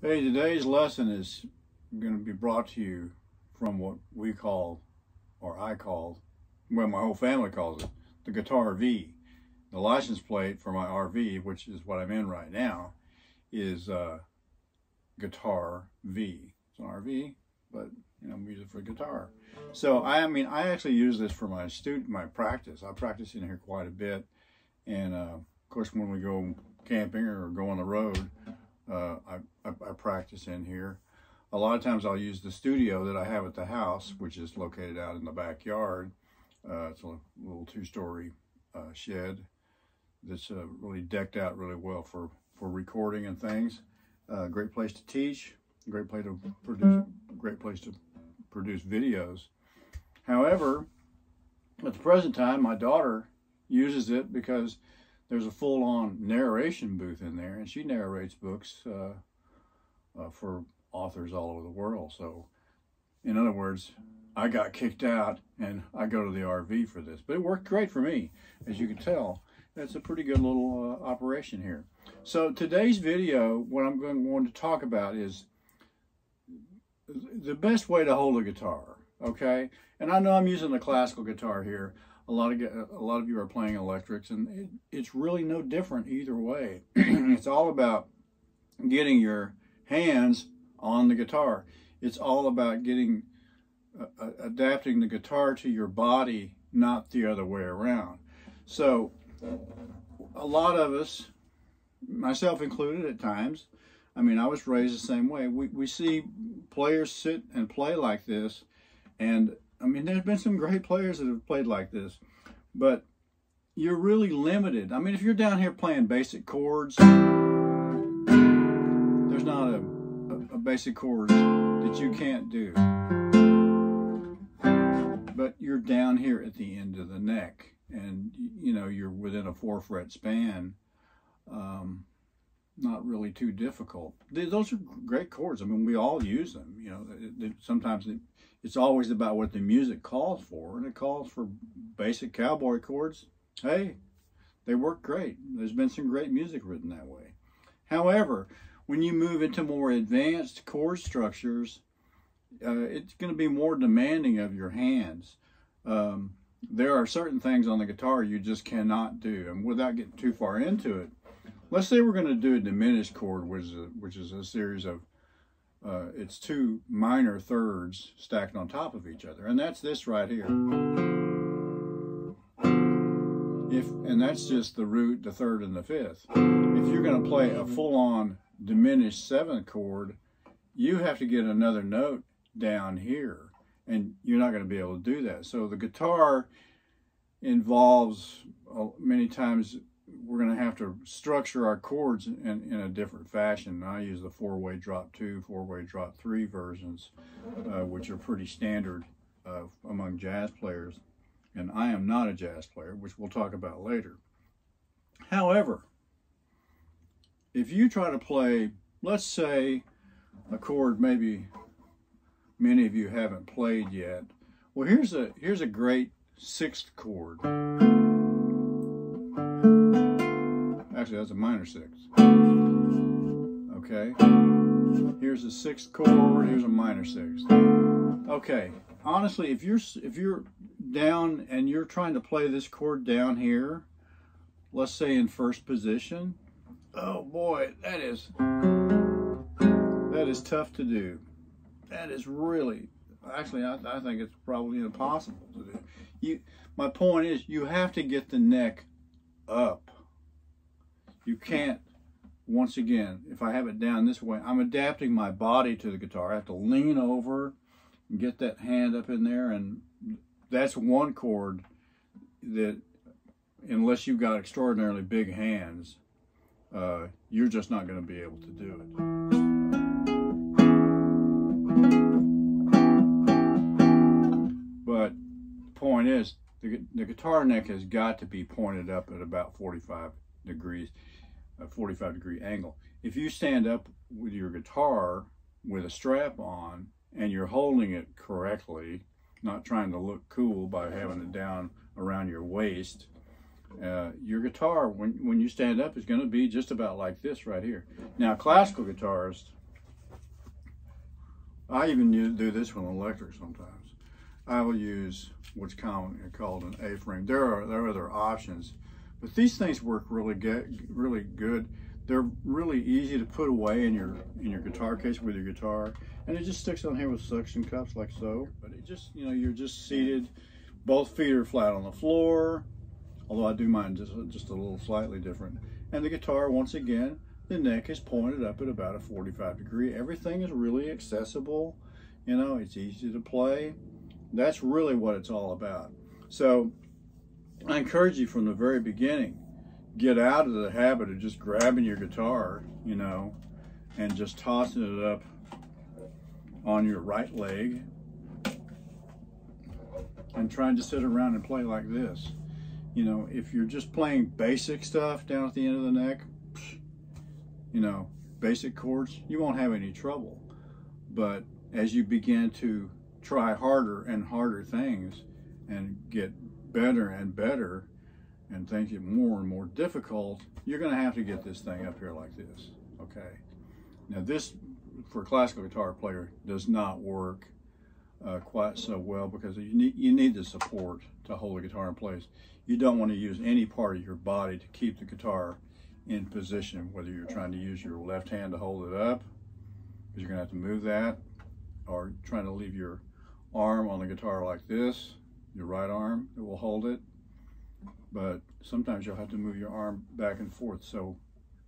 Hey, today's lesson is going to be brought to you from what we call, or I call, well, my whole family calls it, the GUITARV. The license plate for my RV, which is what I'm in right now, is GUITARV. It's an RV, but you know, we use it for guitar. So I actually use this for my practice. I practice in here quite a bit, and of course, when we go camping or go on the road, I practice in here. A lot of times I'll use the studio that I have at the house, which is located out in the backyard. It's a little two-story shed that's really decked out really well for recording and things. Great place to teach, great place to produce videos. However, at the present time, my daughter uses it because there's a full-on narration booth in there, and she narrates books for authors all over the world. So, in other words, I got kicked out, and I go to the RV for this. But it worked great for me, as you can tell. That's a pretty good little operation here. So today's video, what I'm going to talk about is the best way to hold a guitar, okay? And I know I'm using the classical guitar here. A lot of you are playing electrics, and it's really no different either way. It's all about getting your hands on the guitar. It's all about adapting the guitar to your body, not the other way around. So a lot of us, myself included at times, I was raised the same way. We see players sit and play like this, and there's been some great players that have played like this, but you're really limited. If you're down here playing basic chords, there's not a basic chord that you can't do. But you're down here at the end of the neck, and you're within a 4-fret span. Not really too difficult. Those are great chords. We all use them. Sometimes it's always about what the music calls for, and it calls for basic cowboy chords. Hey, they work great. There's been some great music written that way. However, when you move into more advanced chord structures, it's going to be more demanding of your hands. There are certain things on the guitar you just cannot do. And without getting too far into it, let's say we're going to do a diminished chord, which is a series of it's 2 minor thirds stacked on top of each other, and that's this right here. And that's just the root, the third, and the fifth. If you're going to play a full-on diminished 7th chord, you have to get another note down here, and you're not going to be able to do that. So the guitar involves many times we're going to have to structure our chords in a different fashion. I use the 4-way drop 2, 4-way drop 3 versions, which are pretty standard among jazz players. And I am not a jazz player, which we'll talk about later. However, if you try to play, let's say, a chord maybe many of you haven't played yet. Well, here's a great 6th chord. Actually, that's a minor 6th. Okay. Here's a 6th chord. Here's a minor 6th. Okay. Honestly, if you're down and you're trying to play this chord down here, let's say in 1st position, oh boy, that is tough to do. That is really, actually, I think it's probably impossible to do. My point is, you have to get the neck up. You can't, once again, if I have it down this way, I'm adapting my body to the guitar. I have to lean over and get that hand up in there, and that's one chord that, unless you've got extraordinarily big hands, you're just not going to be able to do it. But the point is, the guitar neck has got to be pointed up at about 45 degrees, a 45-degree angle. If you stand up with your guitar with a strap on and you're holding it correctly, not trying to look cool by having it down around your waist, your guitar, when you stand up, is going to be just about like this right here. Now, classical guitarists I even do this with electric sometimes. I will use what's commonly called an A-frame. There are other options, but these things work really good. They're really easy to put away in your guitar case with your guitar, and it just sticks on here with suction cups like so. But it just, you're just seated, both feet are flat on the floor, although I do mine just a little slightly different. And the guitar, once again, the neck is pointed up at about a 45 degree. Everything is really accessible. It's easy to play. That's really what it's all about. So I encourage you from the very beginning, get out of the habit of just grabbing your guitar, and just tossing it up on your right leg and trying to sit around and play like this. If you're just playing basic stuff down at the end of the neck, basic chords, you won't have any trouble. But as you begin to try harder and harder things and get better and better, and things get more and more difficult, you're going to have to get this thing up here like this. Okay. Now this, for a classical guitar player, does not work quite so well, because you need the support to hold the guitar in place. You don't want to use any part of your body to keep the guitar in position, whether you're trying to use your left hand to hold it up, because you're going to have to move that, or trying to leave your arm on the guitar like this, your right arm that will hold it. But sometimes you'll have to move your arm back and forth, so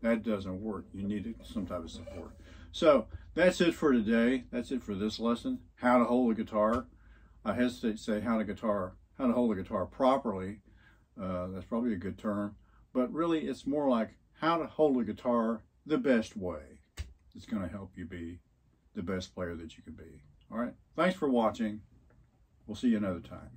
that doesn't work. You need some type of support. So that's it for today. That's it for this lesson, how to hold a guitar. I hesitate to say how to hold a guitar properly. That's probably a good term, but really it's more like how to hold a guitar the best way. It's going to help you be the best player that you can be. All right. Thanks for watching. We'll see you another time.